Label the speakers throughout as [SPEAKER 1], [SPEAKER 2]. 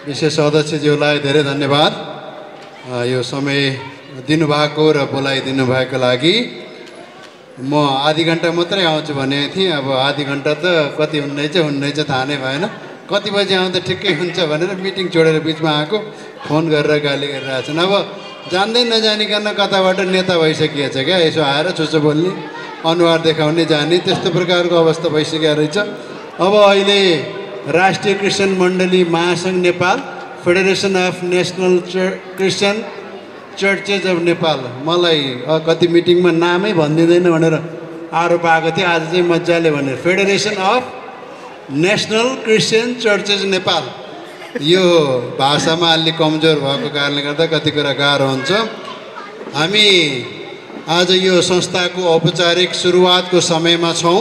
[SPEAKER 1] विशेष अध्यक्षज्यूलाई धेरै धन्यवाद यो समय दिनुभएको र बोलाइदिनु भएको लागि। म आधी घन्टा मात्रै आउँछु भनेको थिएँ, अब आधी घन्टा त कति हुने चाहिँ थाहा नै भएन। कति बजी आउँदा ठिकै हुन्छ भनेर मिटिङ छोडेर बिचमा आएको, फोन गरेर गाली गरिरहेको छन्। अब जान्दै नजानिकन कताबाट नेता भइसकिएछ क्या, यसो आएर चुचो बोल्ने, अनुहार देखाउने जाने, त्यस्तो प्रकारको अवस्था भइसकेको रहेछ। अब अहिले राष्ट्रिय क्रिस्चियन मण्डली महासङ्घ Nepal, federation of national Christian churches of Nepal, मलाई कति मिटिङमा नामै भनिदिँदैन भनेर आरोप आएको थियो। आज चाहिँ मजाले भनेर federation of national Christian churches Nepal, यो भाषामा अलि कमजोर भएको कारणले गर्दा कति कुरा गाह्रो हुन्छ। हामी आज यो संस्थाको औपचारिक सुरुवातको समयमा छौँ।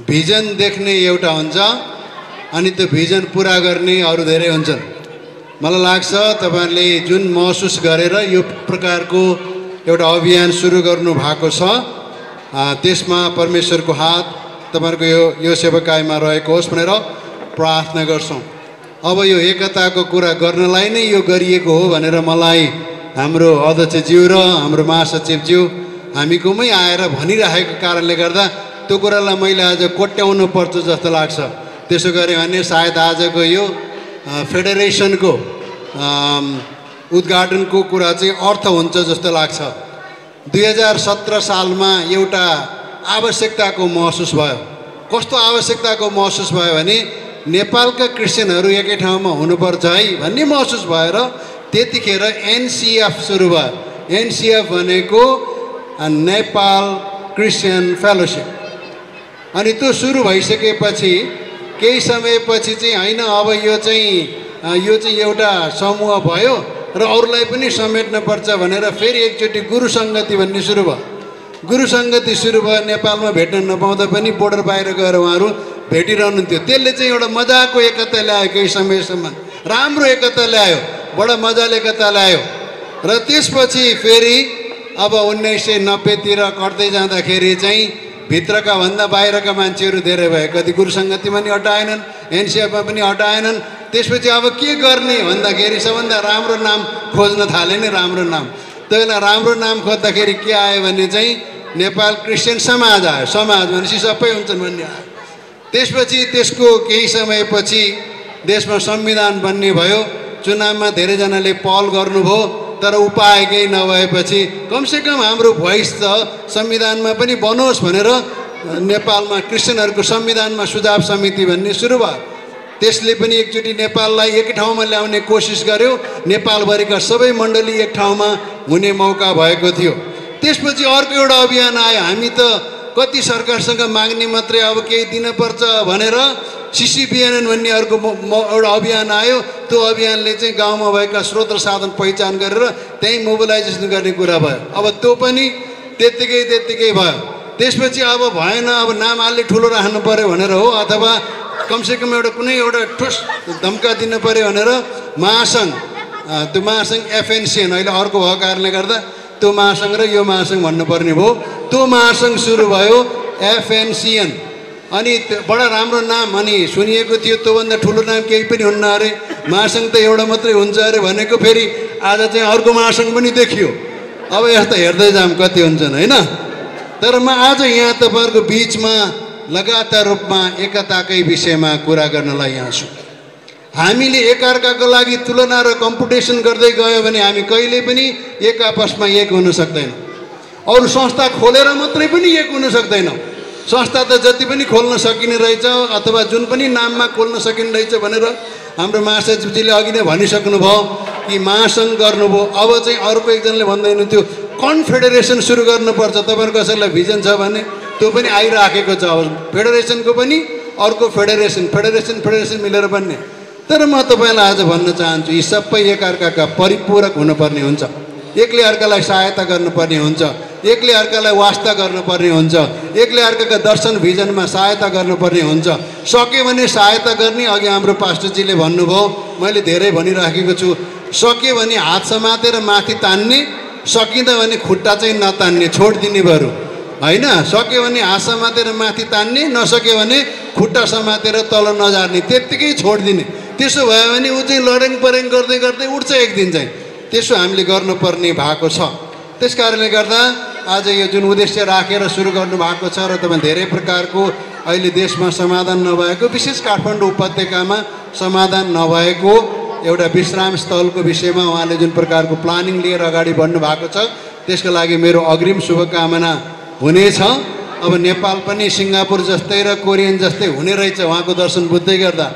[SPEAKER 1] भिजन देख्ने एउटा हुन्छ अनि त्यो भिजन पुरा गर्ने अरू धेरै हुन्छन्। मलाई लाग्छ तपाईँहरूले जुन महसुस गरेर यो प्रकारको एउटा अभियान सुरु गर्नु भएको छ, त्यसमा परमेश्वरको हात तपाईँहरूको यो सेवाकाईमा रहेको होस् भनेर प्रार्थना गर्छौँ। अब यो एकताको कुरा गर्नलाई नै यो गरिएको हो भनेर मलाई हाम्रो अध्यक्षज्यू र हाम्रो महासचिवज्यू हामीकोमै आएर भनिराखेको कारणले गर्दा त्यो कुरालाई मैले आज कोट्याउनु पर्छ जस्तो लाग्छ। त्यसो गऱ्यो भने सायद आजको यो फेडरेसनको उद्घाटनको कुरा चाहिँ अर्थ हुन्छ जस्तो लाग्छ। 2017 सालमा एउटा आवश्यकताको महसुस भयो। कस्तो आवश्यकताको महसुस भयो भने नेपालका क्रिस्चियनहरू एकै ठाउँमा हुनुपर्छ है भन्ने महसुस भएर त्यतिखेर एनसिएफ सुरु भयो। एनसिएफ भनेको नेपाल क्रिस्चियन फेलोसिप। अनि त्यो सुरु भइसकेपछि केही समयपछि चाहिँ होइन, अब यो चाहिँ एउटा समूह भयो र अरूलाई पनि समेट्नुपर्छ भनेर फेरि एकचोटि गुरु सङ्गति भन्ने सुरु भयो। गुरु सङ्गति सुरु भयो। नेपालमा भेट्न नपाउँदा पनि बोर्डर बाहिर गएर उहाँहरू भेटिरहनुहुन्थ्यो। त्यसले चाहिँ एउटा मजाको एकता ल्यायो, केही समयसम्म राम्रो एकता ल्यायो, बडा मजाले एकता ल्यायो। र त्यसपछि फेरि अब 1990तिर कट्दै जाँदाखेरि चाहिँ भित्रका भन्दा बाहिरका मान्छेहरू धेरै भए। कति गुरु सङ्गतिमा पनि हटाएनन्, एनसिएफमा पनि हटाएनन्। त्यसपछि अब के गर्ने भन्दाखेरि सबभन्दा राम्रो नाम खोज्न थाले नि, राम्रो नाम। त्यो बेला राम्रो नाम खोज्दाखेरि के आयो भने चाहिँ नेपाल क्रिस्चियन समाज आयो। समाज भनेपछि सबै हुन्छन् भन्ने आयो। त्यसपछि त्यसको केही समयपछि देशमा संविधान बन्ने भयो। चुनावमा धेरैजनाले पहल गर्नुभयो, तर उपाय केही नभएपछि कमसेकम हाम्रो भोइस त संविधानमा पनि बनोस् भनेर नेपालमा क्रिस्चियनहरूको संविधानमा सुझाव समिति भन्ने सुरु भयो। त्यसले पनि एकचोटि नेपाललाई एक ठाउँमा ल्याउने कोसिस गर्यो। नेपालभरिका सबै मण्डली एक ठाउँमा हुने मौका भएको थियो। त्यसपछि अर्को एउटा अभियान आयो। हामी त कति सरकारसँग माग्ने मात्रै, अब केही दिनपर्छ भनेर सिसिबिएनएन भन्ने अर्को एउटा अभियान आयो। त्यो अभियानले चाहिँ गाउँमा भएका स्रोत र साधन पहिचान गरेर त्यहीँ मोबिलाइजेसन गर्ने कुरा भयो। अब त्यो पनि त्यत्तिकै भयो। त्यसपछि अब भएन, अब नाम अलि ठुलो राख्नु पऱ्यो भनेर हो, अथवा कमसेकम एउटा कुनै एउटा ठोस धम्का दिनु पऱ्यो भनेर महासङ्घ, त्यो महासङ्घ एफएनसिएन अहिले अर्को भएको कारणले गर्दा त्यो महासङ्घ र यो महासङ्घ भन्नुपर्ने भयो। त्यो महासङ्घ सुरु भयो एफएनसिएन। अनि बडा राम्रो नाम अनि सुनिएको थियो। त्योभन्दा ठुलो नाम केही पनि हुन्न अरे, महासङ्घ त एउटा मात्रै हुन्छ अरे भनेको फेरि आज चाहिँ अर्को महासङ्घ पनि देखियो। अब यस्तो हेर्दै जाम कति हुन्छन् होइन। तर म आज यहाँ तपाईँहरूको बिचमा लगातार रूपमा एकताकै विषयमा कुरा गर्नलाई यहाँ छु। हामीले एकअर्काको लागि तुलना र कम्पिटिसन गर्दै गयो भने हामी कहिले पनि एक आपसमा एक हुन सक्दैनौँ। अरू संस्था खोलेर मात्रै पनि एक हुन सक्दैनौँ। संस्था त जति पनि खोल्न सकिने रहेछ, अथवा जुन पनि नाममा खोल्न सकिने रहेछ भनेर हाम्रो महासचिवजीले अघि नै भनिसक्नुभयो कि महासङ्घ गर्नुभयो। अब चाहिँ अर्को एकजनाले भन्दै हुनुहुन्थ्यो कन्फेडरेसन सुरु गर्नुपर्छ। तपाईँहरू कसैलाई भिजन छ भने त्यो पनि आइराखेको छ। अब फेडरेसनको पनि अर्को फेडरेसन मिलेर बन्ने। तर म तपाईँलाई आज भन्न चाहन्छु, यी सबै एकअर्काका परिपूरक हुनुपर्ने हुन्छ। एकले अर्कालाई सहायता गर्नुपर्ने हुन्छ, एकले अर्कालाई वास्ता गर्नुपर्ने हुन्छ, एकले अर्काका दर्शन भिजनमा सहायता गर्नुपर्ने हुन्छ। सक्यो भने सहायता गर्ने। अघि हाम्रो पास्टरजीले भन्नुभयो, मैले धेरै भनिराखेको छु, सक्यो भने हात समातेर माथि तान्ने, सकिँदा भने खुट्टा चाहिँ नतान्ने, छोडिदिने बरु होइन। सक्यो भने हात समातेर माथि तान्ने, नसक्यो भने खुट्टा समातेर तल नझार्ने, त्यत्तिकै छोडिदिने। त्यसो भयो भने ऊ चाहिँ लडेङ परेङ गर्दै गर्दै उठ्छ एक दिन चाहिँ। त्यसो हामीले गर्नुपर्ने भएको छ। त्यस कारणले गर्दा आज यो जुन उद्देश्य राखेर सुरु गर्नुभएको छ र तपाईँ धेरै प्रकारको अहिले देशमा समाधान नभएको, विशेष काठमाडौँ उपत्यकामा समाधान नभएको एउटा विश्राम स्थलको विषयमा उहाँले जुन प्रकारको प्लानिङ लिएर अगाडि बढ्नु भएको छ, त्यसको लागि मेरो अग्रिम शुभकामना हुनेछ। अब नेपाल पनि सिङ्गापुर जस्तै र कोरियन जस्तै हुने रहेछ उहाँको दर्शन बुझ्दै गर्दा।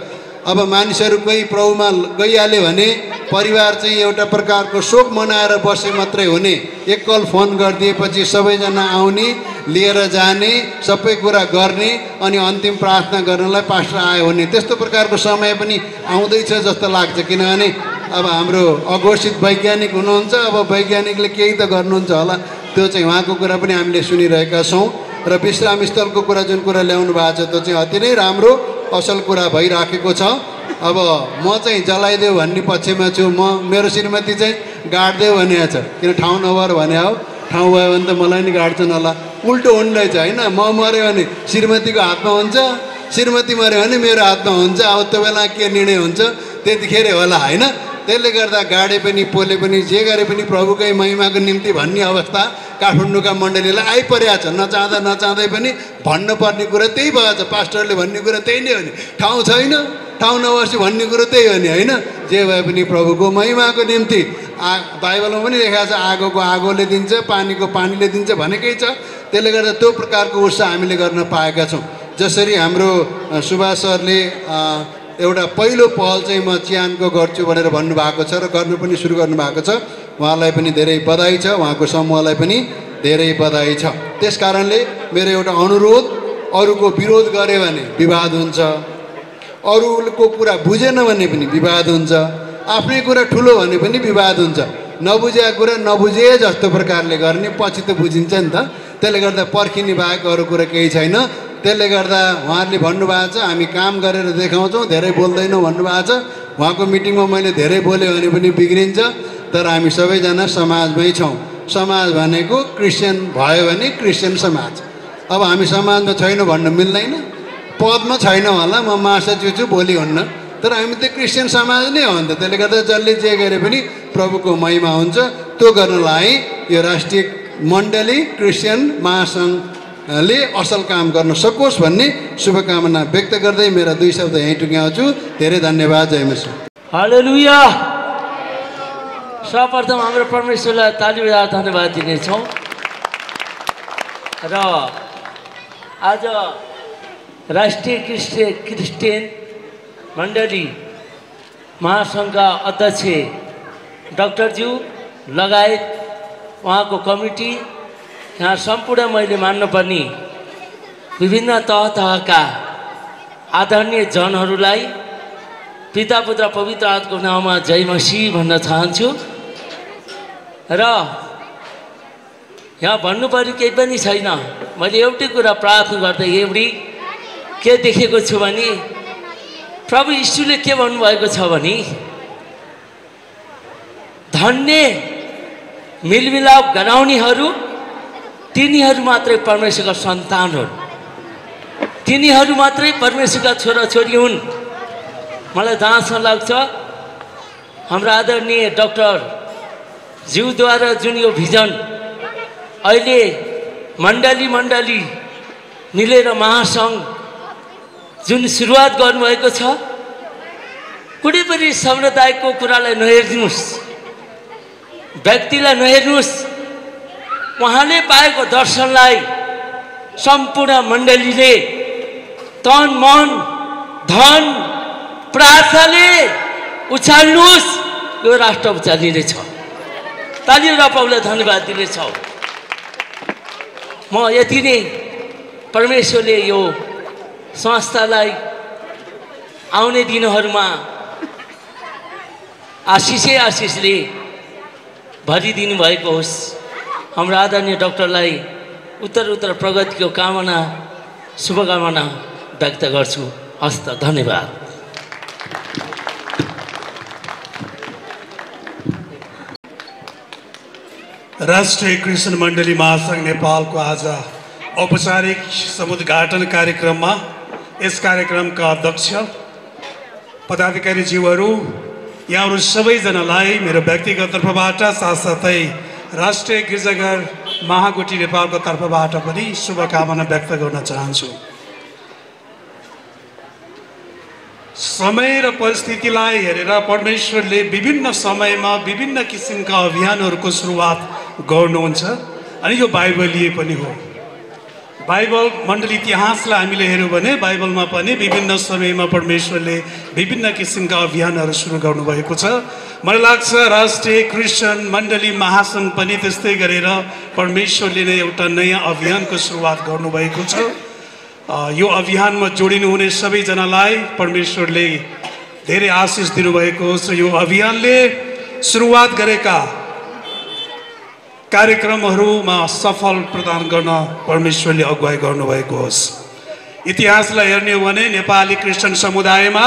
[SPEAKER 1] अब मानिसहरू कोही प्रभुमा गइहाल्यो भने परिवार चाहिँ एउटा प्रकारको शोक मनाएर बसे मात्रै हुने, एक कल फोन गरिदिएपछि सबैजना आउने, लिएर जाने, सबै कुरा गर्ने अनि अन्तिम प्रार्थना गर्नलाई पास्टर आयो भने त्यस्तो प्रकारको समय पनि आउँदैछ जस्तो लाग्छ। किनभने अब हाम्रो अघोषित वैज्ञानिक हुनुहुन्छ, अब वैज्ञानिकले केही त गर्नुहुन्छ होला, त्यो चाहिँ उहाँको कुरा पनि हामीले सुनिरहेका छौँ। र विश्राम स्थलको कुरा जुन कुरा ल्याउनु भएको छ त्यो चाहिँ अति नै राम्रो असल कुरा भइराखेको छ। अब म चाहिँ जलाइदेऊ भन्ने पक्षमा छु। मेरो श्रीमती चाहिँ गाड्देऊ भनेको छ, किन ठाउँ नभएर भने हो, ठाउँ भयो भने त मलाई नि गाड्छन् होला। उल्टो हुने रहेछ होइन, म मऱ्यो भने श्रीमतीको हातमा हुन्छ, श्रीमती मऱ्यो भने मेरो हातमा हुन्छ। अब त्यो बेला के निर्णय हुन्छ त्यतिखेर होला होइन। त्यसले गर्दा गाडे पनि पोले पनि जे गरे पनि प्रभुकै महिमाको निम्ति भन्ने अवस्था काठमाडौँका मण्डलीलाई आइपरेको छ। नचाहँदा नचाहँदै पनि भन्नुपर्ने कुरा त्यही भएछ। पास्टरले भन्ने कुरा त्यही नै हो नि, ठाउँ छैन, ठाउँ नबसी भन्ने कुरो त्यही हो नि होइन। जे भए पनि प्रभुको महिमाको निम्ति बाइबलमा पनि लेखेको छ, आगोको आगोले दिन्छ, पानीको पानीले दिन्छ भनेकै छ। त्यसले गर्दा त्यो प्रकारको उत्साह हामीले गर्न पाएका छौँ। जसरी हाम्रो सुभाष सरले एउटा पहिलो पहल चाहिँ म चिहानको गर्छु भनेर भन्नुभएको छ र गर्नु पनि सुरु गर्नुभएको छ, उहाँलाई पनि धेरै बधाई छ, उहाँको समूहलाई पनि धेरै बधाई छ। त्यस कारणले मेरो एउटा अनुरोध, अरूको विरोध गऱ्यो भने विवाद हुन्छ, अरूको कुरा बुझेन भने पनि विवाद हुन्छ, आफ्नै कुरा ठुलो भने पनि विवाद हुन्छ। नबुझेको कुरा नबुझे जस्तो प्रकारले गर्ने, पछि त बुझिन्छ नि त। त्यसले गर्दा पर्खिने बाहेक अरू कुरा केही छैन। त्यसले गर्दा उहाँहरूले भन्नुभएको छ हामी काम गरेर देखाउँछौँ, धेरै बोल्दैनौँ भन्नुभएको छ। उहाँको मिटिङमा मैले धेरै बोल्यो भने पनि बिग्रिन्छ, तर हामी सबैजना समाजमै छौँ। समाज भनेको क्रिस्चियन भयो भने क्रिस्चियन समाज। अब हामी समाजमा छैनौँ भन्न मिल्दैन, पदमा छैनौँ होला, म मार्सा छु भोलि हुन्न, तर हामी त क्रिस्चियन समाज नै हो नि त। त्यसले गर्दा जसले जे गरे पनि प्रभुको महिमा हुन्छ। त्यो गर्नलाई यो राष्ट्रिय मण्डली क्रिस्चियन महासङ्घले असल काम गर्न सकोस् भन्ने शुभकामना व्यक्त गर्दै मेरा 2 शब्द यहीँ टुङ्ग्याउँछु। धेरै धन्यवाद। जय मसी।
[SPEAKER 2] हालेलुया। सर्वप्रथम हाम्रो परमेश्वरलाई ताली बजाएर धन्यवाद दिनेछौँ। र आज राष्ट्रिय क्रिस्चियन मण्डली महासङ्घका अध्यक्ष डाक्टरज्यू लगायत उहाँको कमिटी, यहाँ सम्पूर्ण मैले मान्नुपर्ने विभिन्न तह तहका आदरणीय जनहरूलाई पिता पुत्र पवित्र आत्माको नाममा जय मसीह भन्न चाहन्छु। र यहाँ भन्नुपर्ने केही पनि छैन। मैले एउटै कुरा प्रार्थना गर्दै एउटै के देखेको छु भने प्रभु यीशुले के भन्नुभएको छ भने धन्य मिलमिलाप गराउनेहरू तिनीहरू मात्रै परमेश्वरका सन्तान हुन्, तिनीहरू मात्रै परमेश्वरका छोराछोरी हुन्। मलाई जहाँसम्म लाग्छ हाम्रो आदरणीय डाक्टर ज्यूद्वारा जुन यो भिजन अहिले मण्डली मिलेर महासङ्घ जुन सुरुवात गर्नुभएको छ, कुनै पनि समुदायको कुरालाई नहेर्नुहोस्, व्यक्तिलाई नहेर्नुहोस्, उहाँले पाएको दर्शनलाई सम्पूर्ण मण्डलीले तन मन धन प्रार्थनाले उचाल्नुहोस्, यो राष्ट्र उचालिनेछ। ताली र प्रभुलाई धन्यवाद दिनेछौँ। म यति नै परमेश्वरले यो संस्थालाई आउने दिनहरूमा आशिषले भरिदिनु भएको होस्। हाम्रो आदरणीय डाक्टरलाई उत्तर प्रगतिको कामना शुभकामना व्यक्त गर्छु। हस्त धन्यवाद।
[SPEAKER 3] राष्ट्रिय क्रिस्चियन मण्डली महासङ्घ नेपालको आज औपचारिक समुद्घाटन कार्यक्रममा यस कार्यक्रमका अध्यक्ष पदाधिकारीज्यूहरू, यहाँहरू सबैजनालाई मेरो व्यक्तिगत तर्फबाट साथसाथै राष्ट्रिय गिर्जाघर महागुठी नेपालको तर्फबाट पनि शुभकामना व्यक्त गर्न चाहन्छु। समय र परिस्थितिलाई हेरेर परमेश्वरले विभिन्न समयमा विभिन्न किसिमका अभियानहरूको सुरुवात गर्नुहुन्छ अनि यो बाइबलीय पनि हो। बाइबल मण्डली इतिहासलाई हामीले हेऱ्यौँ भने बाइबलमा पनि विभिन्न समयमा परमेश्वरले विभिन्न किसिमका अभियानहरू सुरु गर्नुभएको छ। मलाई लाग्छ राष्ट्रिय क्रिस्चियन मण्डली महासङ्घ पनि त्यस्तै गरेर परमेश्वरले नै एउटा नयाँ अभियानको सुरुवात गर्नुभएको छ। यो अभियानमा जोडिनुहुने सबैजनालाई परमेश्वरले धेरै आशिष दिनुभएको छ। यो अभियानले सुरुवात गरेका कार्यक्रमहरूमा सफल प्रदान गर्न परमेश्वरले अगुवाई गर्नुभएको होस्। इतिहासलाई हेर्ने हो भने नेपाली क्रिस्चियन समुदायमा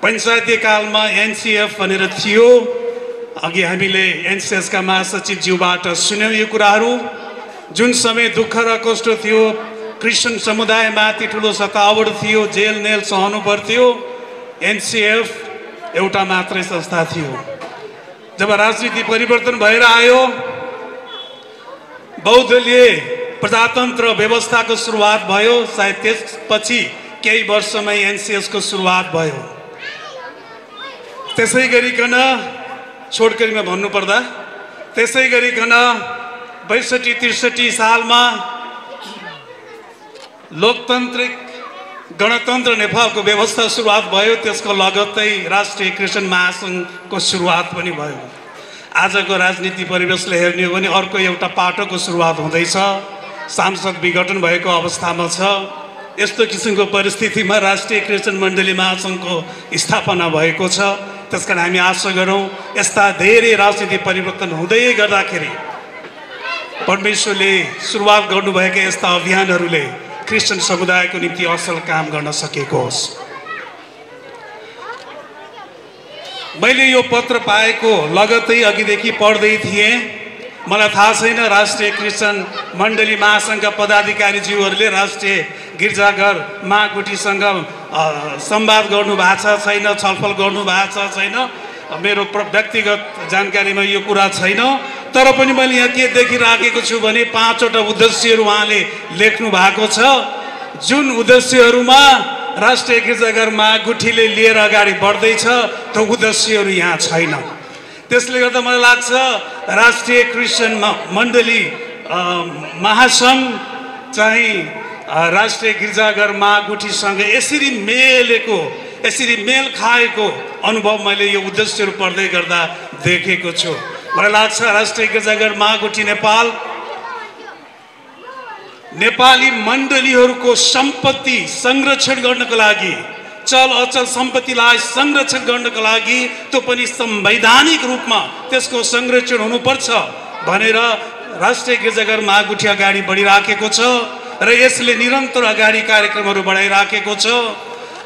[SPEAKER 3] पञ्चायती कालमा एनसिएफ भनेर थियो। अघि हामीले एनसिएसका महासचिवज्यूबाट सुन्यौँ यो कुराहरू। जुन समय दुःख र कष्ट थियो, क्रिस्चियन समुदायमाथि ठुलो सतावट थियो, जेल नेल सहनु पर्थ्यो, एनसिएफ एउटा मात्रै संस्था थियो। जब राजनीति परिवर्तन भएर आयो, बहुदलीय प्रजातन्त्र व्यवस्थाको सुरुवात भयो, सायद त्यसपछि केही वर्षमै एनसिएसको सुरुवात भयो। त्यसै गरिकन छोटकरीमा भन्नुपर्दा त्यसै गरिकन 62-63 सालमा लोकतान्त्रिक गणतन्त्र नेपालको व्यवस्था सुरुवात भयो। त्यसको लगत्तै राष्ट्रिय क्रिस्चियन महासङ्घको सुरुवात पनि भयो। आजको राजनीति परिवेशले हेर्ने हो भने अर्को एउटा पाटोको सुरुवात हुँदैछ, सांसद विघटन भएको अवस्थामा छ। यस्तो किसिमको परिस्थितिमा राष्ट्रिय क्रिस्चियन मण्डली महासङ्घको स्थापना भएको छ। त्यसकारण हामी आशा गरौँ यस्ता धेरै राजनीति परिवर्तन हुँदै गर्दाखेरि परमेश्वरले सुरुवात गर्नुभएका यस्ता अभियानहरूले क्रिस्चियन समुदायको निम्ति असल काम गर्न सकेको होस्। मैले यो पत्र पाएको लगत्तै अघिदेखि पढ्दै थिएँ। मलाई थाहा छैन राष्ट्रिय क्रिस्चियन मण्डली महासङ्घका पदाधिकारीज्यूहरूले राष्ट्रिय गिर्जाघर महागुठीसँग संवाद गर्नुभएको छ छैन, छलफल गर्नुभएको छ छैन, मेरो व्यक्तिगत जानकारीमा यो कुरा छैन। तर पनि मैले यहाँ के देखिराखेको छु भने 5वटा उद्देश्यहरू उहाँले लेख्नु भएको छ। जुन उद्देश्यहरूमा राष्ट्रिय गिर्जाघर महागुठीले लिएर अगाडि बढ्दैछ त्यो उद्देश्यहरू यहाँ छैन। त्यसले गर्दा मलाई लाग्छ राष्ट्रिय क्रिस्चियन मण्डली महासङ्घ चाहिँ राष्ट्रिय गिर्जाघर महागुठीसँग यसरी मेलेको, यसरी मेल खाएको अनुभव मैले यो उद्देश्यहरू पढ्दै गर्दा देखेको छु। मलाई लाग्छ राष्ट्रिय गिर्जाघर महागुठी नेपाल नेपाली मण्डलीहरूको सम्पत्ति संरक्षण गर्नको लागि, चल अचल सम्पत्तिलाई संरक्षण गर्नको लागि, त्यो पनि संवैधानिक रूपमा त्यसको संरक्षण हुनुपर्छ भनेर राष्ट्रिय गिर्जाघर महागुठी अगाडि बढिराखेको छ र यसले निरन्तर अगाडि कार्यक्रमहरू बढाइराखेको छ।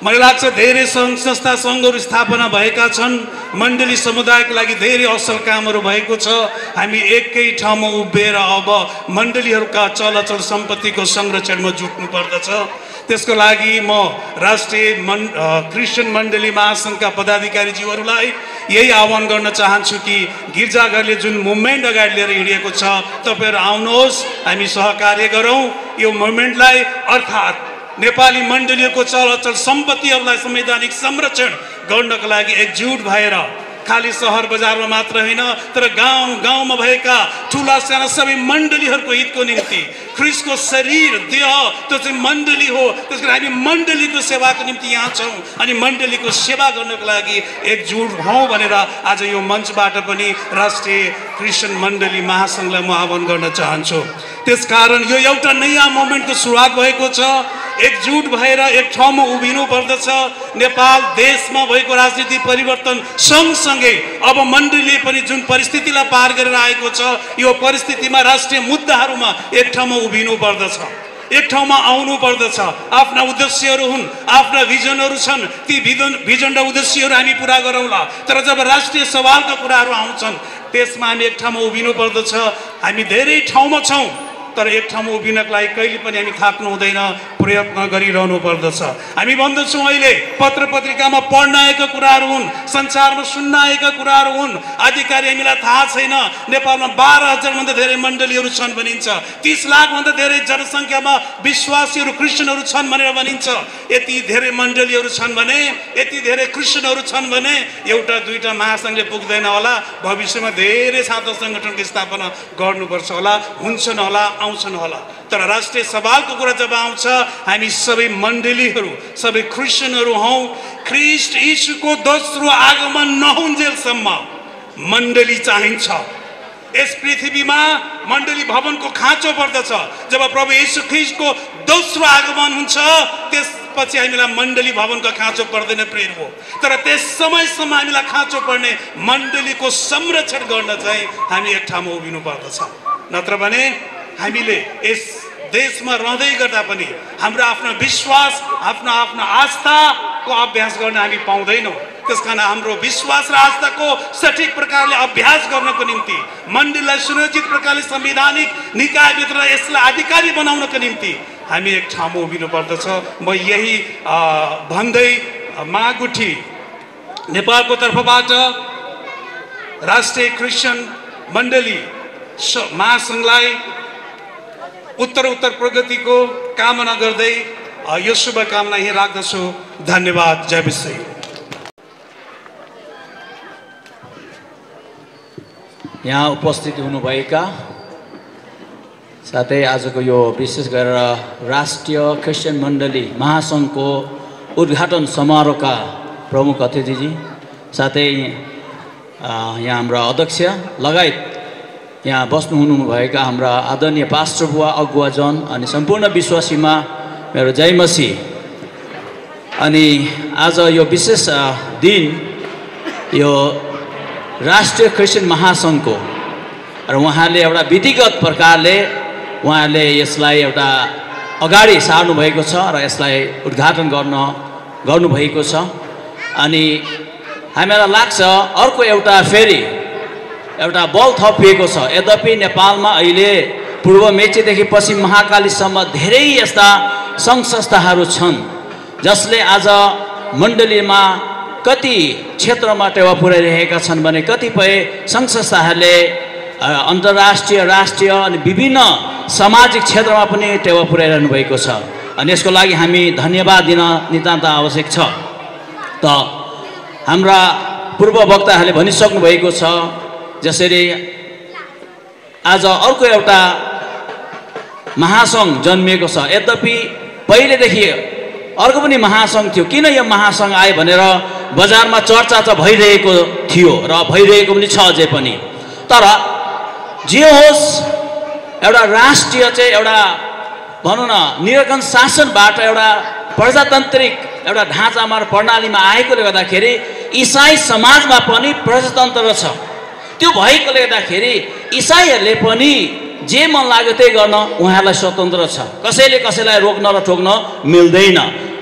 [SPEAKER 3] मलाई लाग्छ धेरै सङ्घ संस्था सङ्घहरू स्थापना भएका छन्, मण्डली समुदायको लागि धेरै असल कामहरू भएको छ। हामी एकै ठाउँमा उभिएर अब मण्डलीहरूका चलअचल सम्पत्तिको संरक्षणमा जुट्नु पर्दछ। त्यसको लागि म राष्ट्रिय क्रिस्चियन मण्डली महासङ्घका पदाधिकारीज्यूहरूलाई यही आह्वान गर्न चाहन्छु कि गिर्जाघरले जुन मुभमेन्ट अगाडि लिएर हिँडेको छ तपाईँहरू आउनुहोस्, हामी सहकार्य गरौँ यो मुभमेन्टलाई। अर्थात् नेपाली मण्डलीहरूको चलअचल सम्पत्तिहरूलाई संवैधानिक संरक्षण गर्नको लागि एकजुट भएर खाली सहर बजारमा मात्र होइन तर गाउँ गाउँमा भएका ठुला साना सबै मण्डलीहरूको हितको निम्ति, ख्रिस्टको शरीर देह त्यो चाहिँ मण्डली हो, त्यसको हामी मण्डलीको सेवाको निम्ति यहाँ छौँ अनि मण्डलीको सेवा गर्नको लागि एकजुट हौँ भनेर आज यो मञ्चबाट पनि राष्ट्रिय क्रिस्चियन मण्डली महासङ्घलाई म आह्वान गर्न चाहन्छु। त्यसकारण यो एउटा नयाँ मोमेन्टको सुरुवात भएको छ। एकजुट भएर एक ठाउँमा उभिनु पर्दछ। नेपाल देशमा भएको राजनीति परिवर्तन सँगसँगै अब मण्डलीले पनि जुन परिस्थितिलाई पार गरेर आएको छ यो परिस्थितिमा राष्ट्रिय मुद्दाहरूमा एक ठाउँमा उभिनु पर्दछ, एक ठाउँमा आउनु पर्दछ। आफ्ना उद्देश्यहरू हुन्, आफ्ना भिजनहरू छन्, ती भिजन र उद्देश्यहरू हामी पुरा गरौँला। तर जब राष्ट्रिय सवालका कुराहरू आउँछन् त्यसमा हामी एक ठाउँमा उभिनु पर्दछ। हामी धेरै ठाउँमा छौँ, तर एक ठाउँमा उभिनको लागि कहिले पनि हामी थाक्नु हुँदैन, प्रयत्न गरिरहनु पर्दछ। हामी भन्दछौँ अहिले पत्र पत्रिकामा पढ्न आएका कुराहरू हुन्, संसारमा सुन्न आएका कुराहरू हुन्। अधिकारी हामीलाई थाहा छैन, नेपालमा 12,000 भन्दा धेरै मण्डलीहरू छन् भनिन्छ, 30 लाख भन्दा धेरै जनसङ्ख्यामा विश्वासीहरू क्रिस्चियनहरू छन् भनेर भनिन्छ। यति धेरै मण्डलीहरू छन् भने, यति धेरै क्रिस्चियनहरू छन् भने एउटा दुईटा महासङ्घले पुग्दैन होला। भविष्यमा धेरै छात्र सङ्गठनको स्थापना गर्नुपर्छ होला, हुन्छन् होला, आउँछन् होला। तर राष्ट्रिय सवालको कुरा जब आउँछ, हामी सबै मण्डलीहरू, सबै क्रिस्चियनहरू हौँ। ख्रीष्ट यीशुको दोस्रो आगमन नहुन्जेलसम्म मण्डली चाहिन्छ। यस पृथ्वीमा मण्डली भवनको खाँचो पर्दछ। जब प्रभु यीशु ख्रीष्टको दोस्रो आगमन हुन्छ, त्यसपछि हामीलाई मण्डली भवनको खाँचो पर्दैन प्रिय हो। तर त्यस समयसम्म हामीलाई खाँचो पर्ने मण्डलीको संरक्षण गर्न चाहिँ हामी एक ठाउँमा उभिनु पर्दछ। नत्र भने हामीले यस देशमा रहँदै गर्दा पनि हाम्रो आफ्नो विश्वास, आफ्नो आफ्नो आस्थाको अभ्यास गर्न हामी पाउँदैनौँ। त्यसकारण हाम्रो विश्वास र आस्थाको सठिक प्रकारले अभ्यास गर्नको निम्ति, मण्डलीलाई सुनियोजित प्रकारले संवैधानिक निकायभित्र यसलाई अधिकारी बनाउनको निम्ति हामी एक ठाउँमा उभिनु पर्दछ। म यही भन्दै मागुठी नेपालको तर्फबाट राष्ट्रिय क्रिस्चियन मण्डली महासङ्घलाई उत्तर प्रगतिको कामना गर्दै यो शुभकामना यही राख्दछु। धन्यवाद। जय विश्व।
[SPEAKER 4] यहाँ उपस्थित हुनुभएका साथै आजको यो विशेष गरेर राष्ट्रिय क्रिस्चियन मण्डली महासङ्घको उद्घाटन समारोहका प्रमुख अतिथिजी, साथै यहाँ हाम्रा अध्यक्ष लगायत यहाँ बस्नु हुनुभएका हाम्रा आदरणीय पास्टर बुवा, अगुवाजन अनि सम्पूर्ण विश्वासीमा मेरो जय मसीह। अनि आज यो विशेष दिन यो राष्ट्रिय क्रिस्चियन महासङ्घको र उहाँले एउटा विधिगत प्रकारले उहाँले यसलाई एउटा अगाडि सार्नु भएको छ र यसलाई उद्घाटन गर्नुभएको छ। अनि हामीलाई लाग्छ अर्को एउटा फेरि एउटा बल थपिएको छ। यद्यपि नेपालमा अहिले पूर्व मेचीदेखि पश्चिम महाकालीसम्म धेरै यस्ता सङ्घ संस्थाहरू छन् जसले आज मण्डलीमा कति क्षेत्रमा टेवा पुर्याइरहेका छन् भने कतिपय सङ्घ संस्थाहरूले अन्तर्राष्ट्रिय, राष्ट्रिय अनि विभिन्न सामाजिक क्षेत्रमा पनि टेवा पुर्याइरहनु भएको छ। अनि यसको लागि हामी धन्यवाद दिन नितान्त आवश्यक छ। त हाम्रा पूर्व वक्ताहरूले भनिसक्नु भएको छ, जसरी आज अर्को एउटा महासङ्घ जन्मिएको छ। यद्यपि पहिलेदेखि अर्को पनि महासङ्घ थियो, किन यो महासङ्घ आयो भनेर बजारमा चर्चा त भइरहेको थियो र भइरहेको पनि छ अझै पनि। तर जे होस्, एउटा राष्ट्रिय चाहिँ एउटा भनौँ न निरङ्कुश शासनबाट एउटा प्रजातान्त्रिक एउटा ढाँचामा र प्रणालीमा आएकोले गर्दाखेरि इसाई समाजमा पनि प्रजातन्त्र छ। त्यो भएकोले गर्दाखेरि इसाईहरूले पनि जे मन लाग्यो त्यही गर्न उहाँहरूलाई स्वतन्त्र छ। कसैले कसैलाई रोक्न र ठोक्न मिल्दैन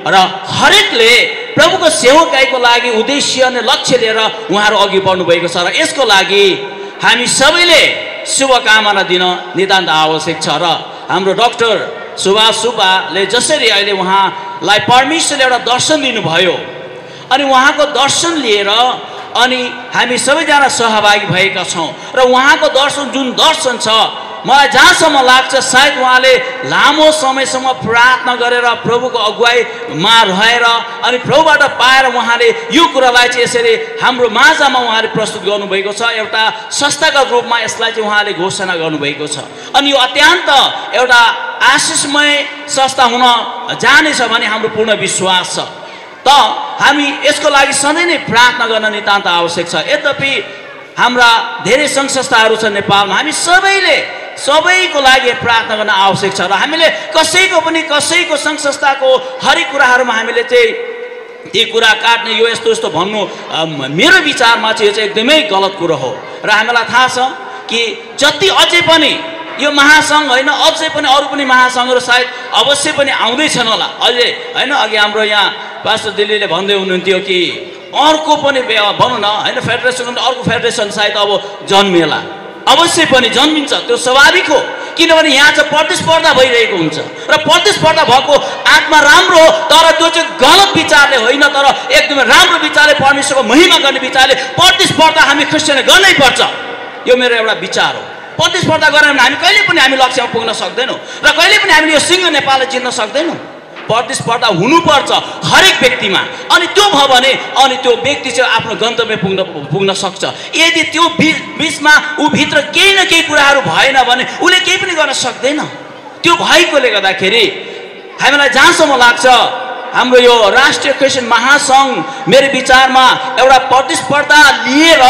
[SPEAKER 4] र हरेकले प्रभुको सेवकाईको लागि उद्देश्य अनि लक्ष्य लिएर उहाँहरू अघि बढ्नु भएको छ। र यसको लागि हामी सबैले शुभकामना दिन नितान्त आवश्यक छ। र हाम्रो डाक्टर सुभाष सुब्बाले जसरी अहिले उहाँलाई परमेश्वरले एउटा दर्शन दिनुभयो, अनि उहाँको दर्शन लिएर अनि हामी सबैजना सहभागी भएका छौँ। र उहाँको दर्शन जुन दर्शन छ, मलाई जहाँसम्म लाग्छ सायद उहाँले लामो समयसम्म प्रार्थना गरेर प्रभुको अगुवाईमा रहेर अनि प्रभुबाट पाएर उहाँले यो कुरालाई चाहिँ यसरी हाम्रो माझमा उहाँले प्रस्तुत गर्नुभएको छ। एउटा संस्थागत रूपमा यसलाई चाहिँ उहाँले घोषणा गर्नुभएको छ। अनि यो अत्यन्त एउटा आशिषमय संस्था हुन जानेछ भन्ने हाम्रो पूर्ण विश्वास छ। त हामी यसको लागि सधैँ नै प्रार्थना गर्न नितान्त आवश्यक छ। यद्यपि हाम्रा धेरै सङ्घ संस्थाहरू छन् नेपालमा, हामी सबैको लागि प्रार्थना गर्न आवश्यक छ। र हामीले कसैको सङ्घ संस्थाको हरेक कुराहरूमा हामीले चाहिँ ती कुरा काट्ने, यो यस्तो भन्नु मेरो विचारमा चाहिँ यो चाहिँ एकदमै गलत कुरो हो। र हामीलाई थाहा छ कि जति अझै पनि यो महासङ्घ होइन, अझै पनि अरू पनि महासङ्घहरू सायद अवश्य पनि आउँदैछन् होला अझै होइन। अघि हाम्रो यहाँ पास्टर दिल्लीले भन्दै हुनुहुन्थ्यो कि अर्को पनि भनौँ न होइन, फेडरेसन अर्को फेडरेसन सायद अब जन्मिएला, अवश्य पनि जन्मिन्छ, त्यो स्वाभाविक हो। किनभने यहाँ चाहिँ प्रतिस्पर्धा भइरहेको हुन्छ र प्रतिस्पर्धा भएको आत्मा राम्रो हो, तर त्यो चाहिँ गलत विचारले होइन, तर एकदमै राम्रो विचारले परमेश्वरको महिमा गर्ने विचारले प्रतिस्पर्धा हामी क्रिस्चियनले गर्नै पर्छ। यो मेरो एउटा विचार हो। प्रतिस्पर्धा गरेन भने हामी कहिले पनि हामी लक्ष्यमा पुग्न सक्दैनौँ र कहिले पनि हामीले यो सिंह नेपाललाई जित्न सक्दैनौँ। प्रतिस्पर्धा हुनुपर्छ हरेक व्यक्तिमा, अनि त्यो भयो भने अनि त्यो व्यक्ति चाहिँ आफ्नो गन्तव्य पुग्न सक्छ। यदि त्यो बिचमा भित्र केही न केही कुराहरू भएन भने उसले केही पनि गर्न सक्दैन। त्यो भएकोले गर्दाखेरि हामीलाई जहाँसम्म लाग्छ हाम्रो यो राष्ट्रिय क्रिस्चियन महासङ्घ मेरो विचारमा एउटा प्रतिस्पर्धा लिएर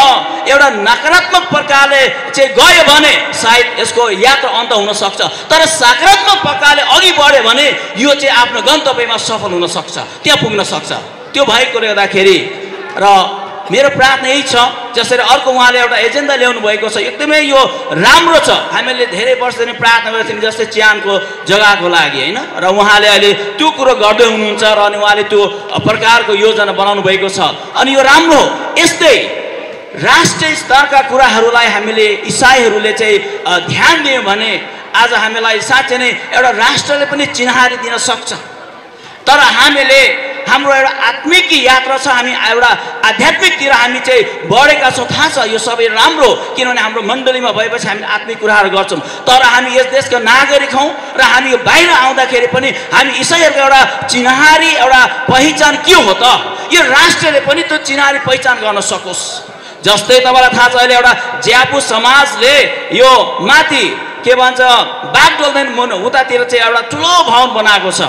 [SPEAKER 4] एउटा नकारात्मक प्रकारले चाहिँ गयो भने सायद यसको यात्रा अन्त हुन सक्छ, तर सकारात्मक प्रकारले अघि बढ्यो भने यो चाहिँ आफ्नो गन्तव्यमा सफल हुन सक्छ, त्यहाँ पुग्न सक्छ। त्यो भएकोले गर्दाखेरि र मेरो प्रार्थना यही छ, जसरी अर्को उहाँले एउटा एजेन्डा ल्याउनु भएको छ, एकदमै यो राम्रो छ। हामीले धेरै वर्षदेखि प्रार्थना गरेको थियौँ जस्तै चिहानको जग्गाको लागि होइन, र उहाँले अहिले त्यो कुरो गर्दै हुनुहुन्छ र अनि उहाँले त्यो प्रकारको योजना बनाउनु भएको छ। अनि यो राम्रो हो। यस्तै राष्ट्रिय स्तरका कुराहरूलाई हामीले इसाईहरूले चाहिँ ध्यान दियौँ भने आज हामीलाई साँच्चै नै एउटा राष्ट्रले पनि चिन्हारी दिन सक्छ। तर हामीले हाम्रो एउटा आत्मिक यात्रा छ, हामी एउटा आध्यात्मिकतिर हामी चाहिँ बढेका छौँ, थाहा छ यो सबै राम्रो, किनभने हाम्रो मण्डलीमा भएपछि हामीले आत्मिक कुराहरू गर्छौँ। तर हामी यस देशका नागरिक हौँ र हामी यो बाहिर आउँदाखेरि पनि हामी इसाईहरूको एउटा चिन्हारी एउटा पहिचान के हो त, यो राष्ट्रले पनि त्यो चिन्हारी पहिचान गर्न सकोस्। जस्तै तपाईँलाई थाहा छ अहिले एउटा ज्यापु समाजले यो माथि के भन्छ बागडोल्दैन मुन उतातिर चाहिँ एउटा ठुलो भवन बनाएको छ,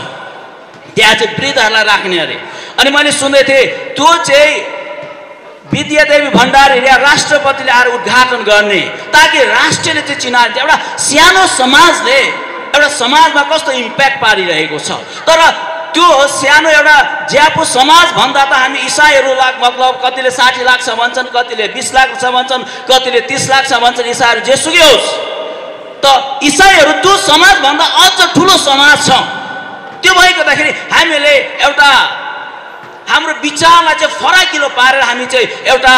[SPEAKER 4] त्यहाँ चाहिँ वृद्धहरूलाई राख्ने अरे। अनि मैले सुन्दै थिएँ त्यो चाहिँ विद्यादेवी भण्डारी या राष्ट्रपतिले आएर उद्घाटन गर्ने, ताकि राष्ट्रले चाहिँ चिनाएर एउटा सानो समाजले एउटा समाजमा कस्तो इम्प्याक्ट पारिरहेको छ। तर त्यो सानो एउटा ज्यापु समाज भन्दा त हामी इसाईहरू मतलब कतिले 60 लाख छ भन्छन्, कतिले 20 लाख छ भन्छन्, कतिले 30 लाख छ भन्छन्, इसाईहरू जेसुकै होस्, त इसाईहरू त्यो समाजभन्दा अझ ठुलो समाज छ। त्यो भएको हुँदाखेरि हामीले एउटा हाम्रो विचारलाई चाहिँ फराकिलो पारेर हामी चाहिँ एउटा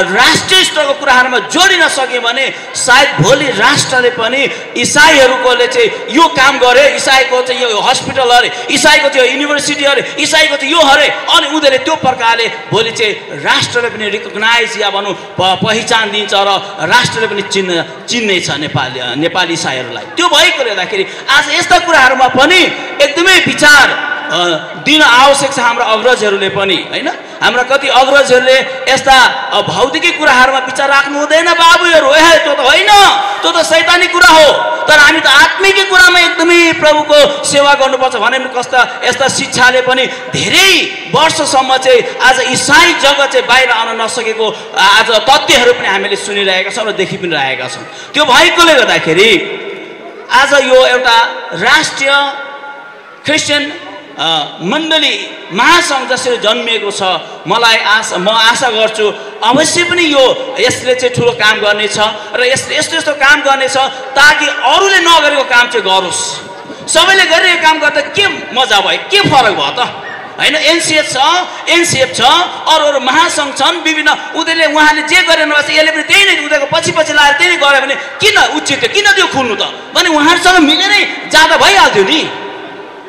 [SPEAKER 4] राष्ट्रिय स्तरको कुराहरूमा जोडिन सक्यौँ भने सायद भोलि राष्ट्रले पनि इसाईहरूकोले चाहिँ यो काम गरे, इसाईको चाहिँ यो हस्पिटल अरे, इसाईको चाहिँ युनिभर्सिटी अरे, इसाईको चाहिँ यो अरे, अनि उनीहरूले त्यो प्रकारले भोलि चाहिँ राष्ट्रले पनि रिकगनाइज या भनौँ पहिचान दिन्छ र राष्ट्रले पनि चिन्नेछ नेपाली इसाईहरूलाई। त्यो भएकोले गर्दाखेरि आज यस्ता कुराहरूमा पनि एकदमै विचार दिन आवश्यक छ हाम्रो अग्रजहरूले पनि होइन। हाम्रा कति अग्रजहरूले यस्ता भौतिकी कुराहरूमा विचार राख्नु हुँदैन बाबुहरू, त्यो त होइन, त्यो त शैतानी कुरा हो। तर हामी त आत्मिक कुरामा एकदमै प्रभुको सेवा गर्नुपर्छ भने कस्ता यस्ता शिक्षाले पनि धेरै वर्षसम्म चाहिँ आज इसाई जगत चाहिँ बाहिर आउन नसकेको आज तथ्यहरू पनि हामीले सुनिरहेका छौँ र देखि पनि रहेका छौँ। त्यो भएकोले गर्दाखेरि आज यो एउटा राष्ट्रिय क्रिस्चियन मण्डली महासङ्घ जसरी जन्मिएको छ, म आशा गर्छु अवश्य पनि यसले चाहिँ ठुलो काम गर्नेछ र यस्तो काम गर्नेछ ताकि अरूले नगरेको काम चाहिँ गरोस्। सबैले गरिरहेको काम गर्दा के मजा भयो, के फरक भयो त होइन। एनसिएफ छ, अरू महासङ्घ छन् विभिन्न, उनीहरूले उहाँले जे गरेन यसले पनि त्यही नै उनीहरूको पछि लाएर त्यही नै गऱ्यो भने किन उचित किन त्यो खुल्नु त भने उहाँहरूसँग मिलेरै जाँदा भइहाल्थ्यो नि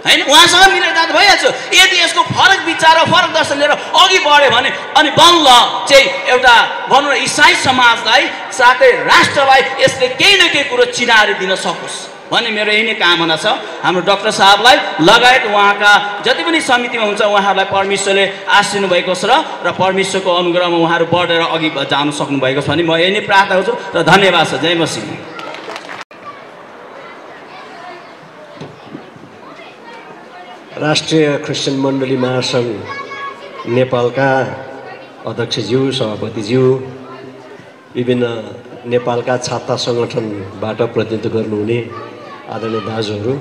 [SPEAKER 4] होइन, उहाँसँग मिलेर जाँदा भइहाल्छ। यदि यसको फरक विचार र फरक दर्शन लिएर अघि बढ्यो भने अनि बल्ल चाहिँ एउटा भनौँ न इसाई समाजलाई साथै राष्ट्रलाई यसले केही न केही कुरो चिनारी दिन सकोस् भन्ने मेरो यही नै कामना छ। हाम्रो डाक्टर साहबलाई लगायत उहाँका जति पनि समितिमा हुन्छ उहाँहरूलाई परमेश्वरले आशिष दिनुभएको छ र परमेश्वरको अनुग्रहमा उहाँहरू बढेर अघि जानु सक्नुभएको छ भने म यही नै प्रार्थना गर्छु र धन्यवाद छ। जय मसीह।
[SPEAKER 5] राष्ट्रिय क्रिस्चियन मण्डली महासङ्घ नेपालका अध्यक्षज्यू, सभापतिज्यू, विभिन्न नेपालका छात्र सङ्गठनबाट प्रतिनिधित्व गर्नुहुने आदरणीय दाजुहरू,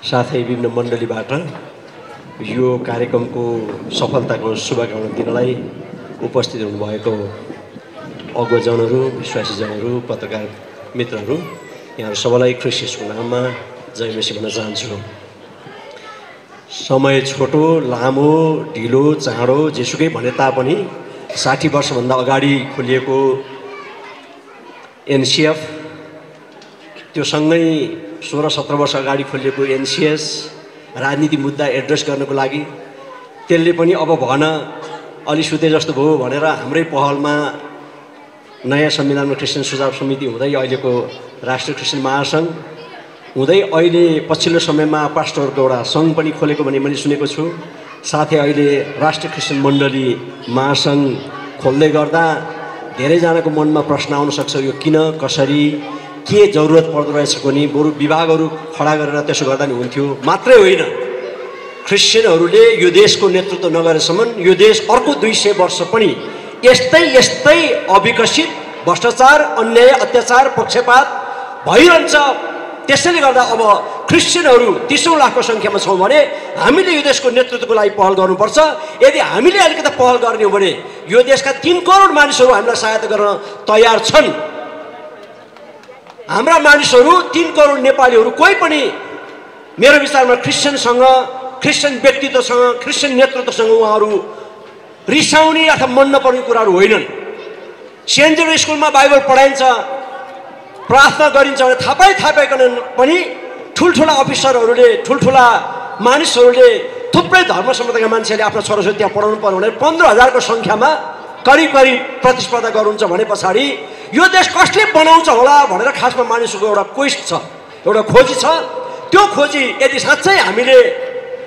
[SPEAKER 5] साथै विभिन्न मण्डलीबाट यो कार्यक्रमको सफलताको शुभकामना दिनलाई उपस्थित हुनुभएको अग्रजनहरू, विश्वासीजनहरू, पत्रकार मित्रहरू, यहाँहरू सबैलाई ख्रिस्ट नाममा जय मसीह भन्न चाहन्छु। समय छोटो, लामो, ढिलो, चाँडो जेसुकै भने तापनि 60 वर्षभन्दा अगाडि खोलिएको एनसिएफ त्यो सँगै 16-17 वर्ष अगाडि खोलिएको एनसिएस राजनीति मुद्दा एड्रेस गर्नको लागि त्यसले पनि अब भन अलि सुते जस्तो भयो भनेर हाम्रै पहलमा नयाँ संविधानमा क्रिस्चियन सुझाव समिति हुँदै अहिलेको राष्ट्रिय क्रिस्चियन महासङ्घ हुँदै अहिले पछिल्लो समयमा पास्टरको एउटा सङ्घ पनि खोलेको भन्ने मैले सुनेको छु। साथै अहिले राष्ट्रिय क्रिस्चियन मण्डली महासङ्घ खोल्दै गर्दा धेरैजनाको मनमा प्रश्न आउन सक्छ, यो किन कसरी के जरुरत पर्दो रहेछ भने बरु विभागहरू खडा गरेर त्यसो गर्दा नि हुन्थ्यो। मात्रै होइन, क्रिस्चियनहरूले यो देशको नेतृत्व नगरेसम्म यो देश अर्को 200 वर्ष पनि यस्तै अविकसित भ्रष्टाचार अन्याय अत्याचार पक्षपात भइरहन्छ। त्यसैले गर्दा अब क्रिस्चियनहरू 30 लाखको सङ्ख्यामा छौँ भने हामीले यो देशको नेतृत्वको लागि पहल गर्नुपर्छ। यदि हामीले अलिकति पहल गर्ने हो भने यो देशका 3 करोड मानिसहरू हामीलाई सहायता गर्न तयार छन्। हाम्रा मानिसहरू 3 करोड नेपालीहरू कोही पनि मेरो विचारमा क्रिस्चियनसँग क्रिस्चियन व्यक्तित्वसँग क्रिस्चियन नेतृत्वसँग उहाँहरू रिसाउने अथवा मन नपर्ने कुराहरू होइनन्। सेन्ट जेभियर स्कुलमा बाइबल पढाइन्छ, प्रार्थना गरिन्छ भने थापाइकन पनि ठुल्ठुला अफिसरहरूले ठुल्ठुला मानिसहरूले थुप्रै धर्म सम्प्रदायका मान्छेले आफ्नो छोराछोरी त्यहाँ पढाउनु पर्यो भने 15,000को सङ्ख्यामा करिब प्रतिस्पर्धा गर्नुहुन्छ भने पछाडि यो देश कसले बनाउँछ होला भनेर खासमा मानिसको एउटा क्वेस्ट छ, एउटा खोजी छ। त्यो खोजी यदि साँच्चै हामीले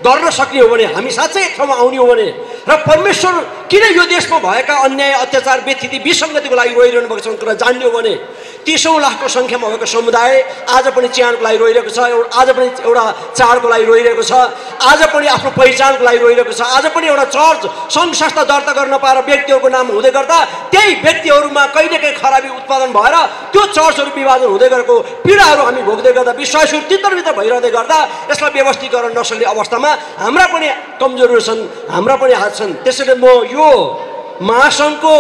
[SPEAKER 5] गर्न सक्ने हो भने, हामी साँच्चै एक ठाउँमा आउने हो भने र परमेश्वर किन यो देशमा भएका अन्याय अत्याचार व्यथिति विसङ्गतिको लागि रोइरहनु भएको छ कुरा जान्ने हो भने 30 लाखको सङ्ख्यामा भएको समुदाय आज पनि चिहानको लागि रोइरहेको छ, आज पनि एउटा चाडको लागि रोइरहेको छ, आज पनि आफ्नो पहिचानको लागि रोइरहेको छ, आज पनि एउटा चर्च सङ्घ संस्था दर्ता गर्न नपाएर व्यक्तिहरूको नाम हुँदै गर्दा त्यही व्यक्तिहरूमा कहिलेकाहीँ खराबी उत्पादन भएर त्यो चर्चहरू विभाजन हुँदै गरेको पीडाहरू हामी भोग्दै गर्दा विश्वासहरू तित्रभित्र भइरहँदै गर्दा यसलाई व्यवस्थित गर्न नसक्ने अवस्थामा हाम्रा पनि कमजोरीहरू छन्, हाम्रा पनि हात छन्। त्यसैले म यो महासङ्घको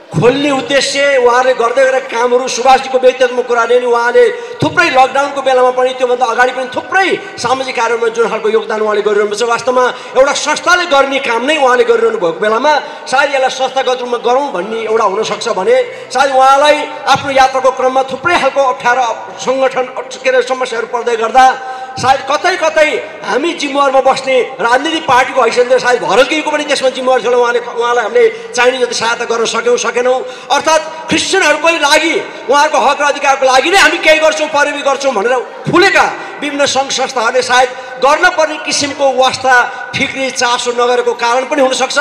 [SPEAKER 5] खोल्ने उद्देश्य उहाँले गर्दै गरेका कामहरू सुभाषजीको व्यक्तित्वमा कुरा लिने, उहाँले थुप्रै लकडाउनको बेलामा पनि त्योभन्दा अगाडि पनि थुप्रै सामाजिक कार्यमा जुन खालको योगदान उहाँले गरिरहनुपर्छ, वास्तवमा एउटा संस्थाले गर्ने काम नै उहाँले गरिरहनु भएको बेलामा सायद यसलाई संस्थागत रूपमा गरौँ भन्ने एउटा हुनसक्छ भने सायद उहाँलाई आफ्नो यात्राको क्रममा थुप्रै खालको अप्ठ्यारो सङ्गठन समस्याहरू पर्दै गर्दा सायद कतै हामी जिम्मेवारमा बस्ने राजनीतिक पार्टीको हैसियतले सायद भरतगिरीको पनि त्यसमा जिम्मेवार थियो। उहाँलाई हामीले चाहिने जति सहायता गर्न सकेनौँ। अर्थात् क्रिस्चियनहरूको लागि उहाँहरूको हक र अधिकारको लागि नै हामी केही गर्छौँ परिवी गर्छौँ भनेर खुलेका विभिन्न सङ्घ संस्थाहरूले सायद गर्न पर्ने किसिमको वास्ता फिक्री चासो नगरेको कारण पनि हुनसक्छ।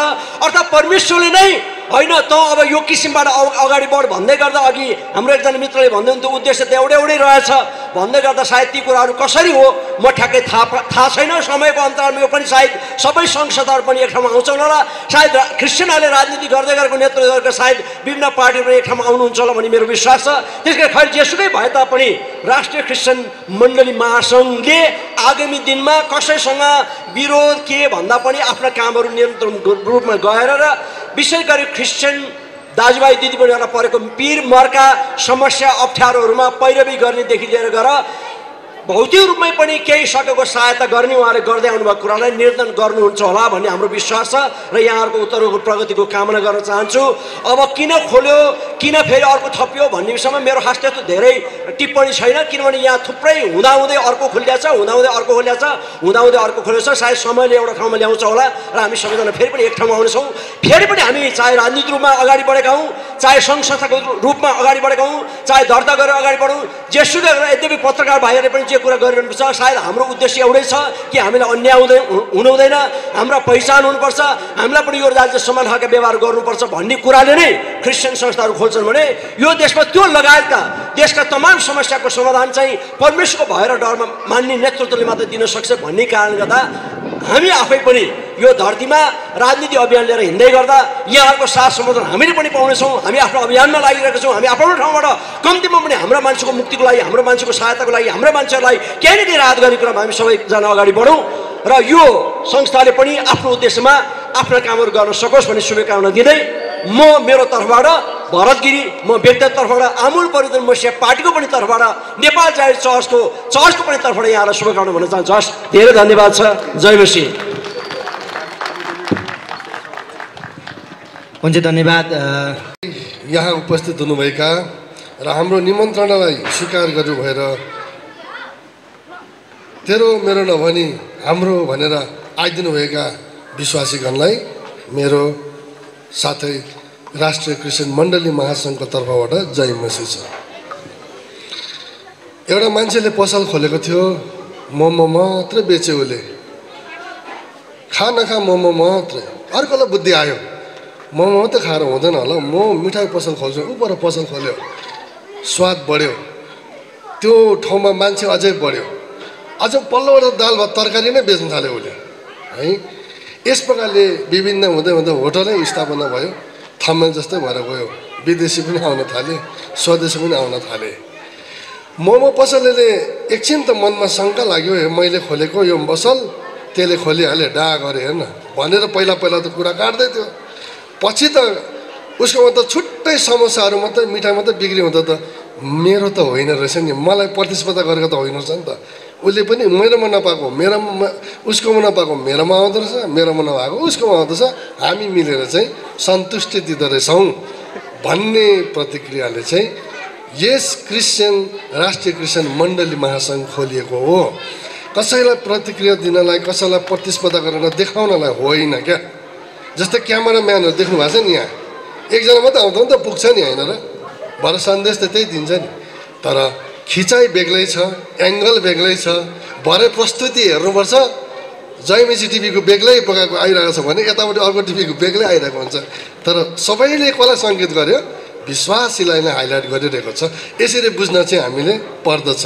[SPEAKER 5] अर्थात् परमेश्वरले नै होइन त अब यो किसिमबाट अगाडि बढ भन्दै गर्दा अघि हाम्रो एकजना मित्रले भन्दै हुन्थ्यो उद्देश्य त एउटै रहेछ भन्दै गर्दा सायद ती कुराहरू कसरी हो म ठ्याक्कै थाहा छैन। समयको अन्तरालमा यो पनि सायद सबै सङ्घ संस्थाहरू पनि एक ठाउँमा आउँछ होला, सायद क्रिस्चियनहरूले राजनीति गर्दै गरेको नेतृत्व गरेका सायद विभिन्न पार्टीहरू एक ठाउँमा आउनुहुन्छ होला भन्ने मेरो विश्वास छ। त्यसकारण खैर जेसुकै भए तापनि राष्ट्रिय क्रिस्चियन मण्डली महासङ्घले आगामी दिनमा कसैसँग विरोध के भन्दा पनि आफ्ना कामहरू निरन्तर रूपमा गएर र विशेष गरी क्रिस्चियन दाजुभाइ दिदीबहिनीहरूलाई परेको पीर मर्का समस्या अप्ठ्यारोहरूमा पैरवी गर्नेदेखि लिएर गएर भौतिक रूपमै पनि केही सकेको सहायता गर्ने उहाँले गर्दै आउनुभएको कुरालाई निर्धन गर्नुहुन्छ होला भन्ने हाम्रो विश्वास छ र यहाँहरूको उत्तरको प्रगतिको कामना गर्न चाहन्छु। अब किन खोल्यो किन फेरि अर्को थप्यो भन्ने विषयमा मेरो खास त्यस्तो धेरै टिप्पणी छैन, किनभने यहाँ थुप्रै हुँदाहुँदै अर्को खोलिएको छ, हुँदाहुँदै अर्को खोलिएको छ, हुँदाहुँदै अर्को खोलेको छ। सायद समयले एउटा ठाउँमा ल्याउँछ होला र हामी सबैजना फेरि पनि एक ठाउँमा आउनेछौँ। फेरि पनि हामी चाहे राजनीतिक रूपमा अगाडि बढेका हौँ, चाहे सङ्घ संस्थाको रूपमा अगाडि बढेका हौँ, चाहे दर्ता गरेर अगाडि बढौँ, जेसुकै गरेर यद्यपि पत्रकार भाइहरूले पनि कुरा गरिरहनुपर्छ। सायद हाम्रो उद्देश्य एउटै छ कि हामीलाई अन्याय हुनु हुँदैन, हाम्रा पहिचान हुनुपर्छ, हामीलाई पनि यो राज्य समान खालका व्यवहार गर्नुपर्छ भन्ने कुराले नै क्रिस्चियन संस्थाहरू खोल्छन् भने यो देशमा त्यो लगायतका देशका तमाम समस्याको समाधान चाहिँ परमेश्वरको भएर डरमा मान्ने नेतृत्वले मात्र दिन सक्छ भन्ने कारणले गर्दा हामी आफै पनि यो धरतीमा राजनीति अभियान लिएर हिँड्दै गर्दा यहाँहरूको साथ समर्थन हामीले पनि पाउनेछौँ। हामी आफ्नो अभियानमा लागिरहेका छौँ। हामी आफ्नो ठाउँबाट कम्तीमा पनि हाम्रा मान्छेको मुक्तिको लागि, हाम्रो मान्छेको सहायताको लागि, हाम्रा मान्छेहरूलाई केही न केही राहत गर्ने कुरामा हामी सबैजना अगाडि बढौँ र यो संस्थाले पनि आफ्नो उद्देश्यमा आफ्ना कामहरू गर्न सकोस् भन्ने शुभकामना दिँदै म मेरो तर्फबाट भरतगिरी म व्यक्तिगत तर्फबाट आमूल परिवर्तन मसिया पार्टीको पनि तर्फबाट नेपाल जाहेर चर्चको पनि तर्फबाट यहाँलाई शुभकामना भन्न चाहन्छु। हस्, धेरै धन्यवाद छ। जय मसीह।
[SPEAKER 6] हुन्छ, धन्यवाद।
[SPEAKER 7] यहाँ उपस्थित हुनुभएका
[SPEAKER 6] र हाम्रो निमन्त्रणालाई स्वीकार गर्नु भएर तेरो मेरो नभनी हाम्रो भनेर आइदिनुभएका विश्वासीगणलाई मेरो साथै राष्ट्रिय क्रिस्चियन मण्डली महासङ्घको तर्फबाट जय मसी छ। एउटा मान्छेले पसल खोलेको थियो, मोमो मात्रै बेच्यो उसले, खा नखा मोमो मात्रै। अर्कोलाई बुद्धि आयो, मोमो मात्रै खाएर हुँदैन होला, म मिठाई पसल खोल्छु। ऊपर पसल खोल्यो, स्वाद बढ्यो, त्यो ठाउँमा मान्छे अझै बढ्यो, अझ पल्लोबाट दाल भात तरकारी नै बेच्न थाल्यो उसले है। यस प्रकारले विभिन्न हुँदै हुँदै होटलै स्थापना भयो, थम्मेल जस्तै भएर गयो। विदेशी पनि आउन थाले, स्वदेशी पनि आउन थाले। मोमो पसलेले एकछिन त मनमा शङ्का लाग्यो, मैले खोलेको यो पसल त्यसले खोलिहाले, डा गरे हेर्न भनेर पहिला पहिला त कुरा काट्दै थियो। पछि त उसकोमा त छुट्टै समस्याहरू मात्रै, मिठाई मात्रै बिक्री हुँदा त मेरो त होइन रहेछ नि, मलाई प्रतिस्पर्धा गरेको त होइन रहेछ नि त। उसले पनि मेरोमा नपाएको मेरोमा, उसकोमा नपाएको मेरोमा आउँदो रहेछ, मेरोमा नभएको उसकोमा आउँदछ, हामी मिलेर चाहिँ सन्तुष्टि दिँदो रहेछौँ भन्ने प्रतिक्रियाले चाहिँ यस क्रिस्चियन राष्ट्रिय क्रिस्चियन मण्डली महासङ्घ खोलिएको हो। कसैलाई प्रतिक्रिया दिनलाई, कसैलाई प्रतिस्पर्धा गरेर देखाउनलाई होइन क्या। जस्तै क्यामेराम्यानहरू देख्नु भएको छ नि, यहाँ एकजना मात्रै आउँदा नि त पुग्छ नि, होइन र? भएर सन्देश त त्यही दिन्छ नि। तर खिचाइ बेग्लै छ, एङ्गल बेग्लै छ, भरे प्रस्तुति हेर्नुपर्छ। जयमेसी टिभीको बेग्लै पकाएको आइरहेको छ भने यतापट्टि अर्को टिभीको बेग्लै आइरहेको हुन्छ। तर सबैले कसलाई सङ्केत गर्यो? विश्वासीलाई नै हाइलाइट गरिरहेको छ। यसरी बुझ्न चाहिँ हामीले पर्दछ।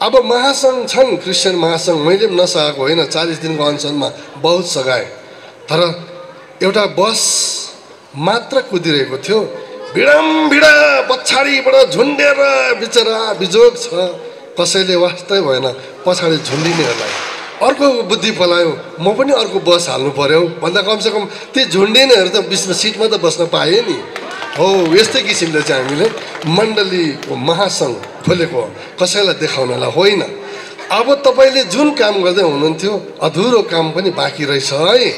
[SPEAKER 6] अब महासङ्घ छन्, क्रिस्चियन महासङ्घ, मैले पनि नसकेको होइन, 40 दिनको अनसनमा बहुत सघाएँ। तर एउटा बस मात्र कुदिरहेको थियो, भिडा पछाडिबाट झुन्डेर बिचरा बिजोग छ। कसैले वास्तै भएन पछाडि झुन्डिनेहरूलाई। अर्को बुद्धि पलायो, म पनि अर्को बस हाल्नु पर्यो भन्दा कमसेकम त्यो झुन्डिनेहरू त बिचमा सिटमा त बस्न पाएँ नि। हो, यस्तै किसिमले चाहिँ हामीले मण्डलीको महासङ्घ खोलेको, कसैलाई देखाउनलाई होइन। अब तपाईँले जुन काम गर्दै हुनुहुन्थ्यो, अधुरो काम पनि बाँकी रहेछ है,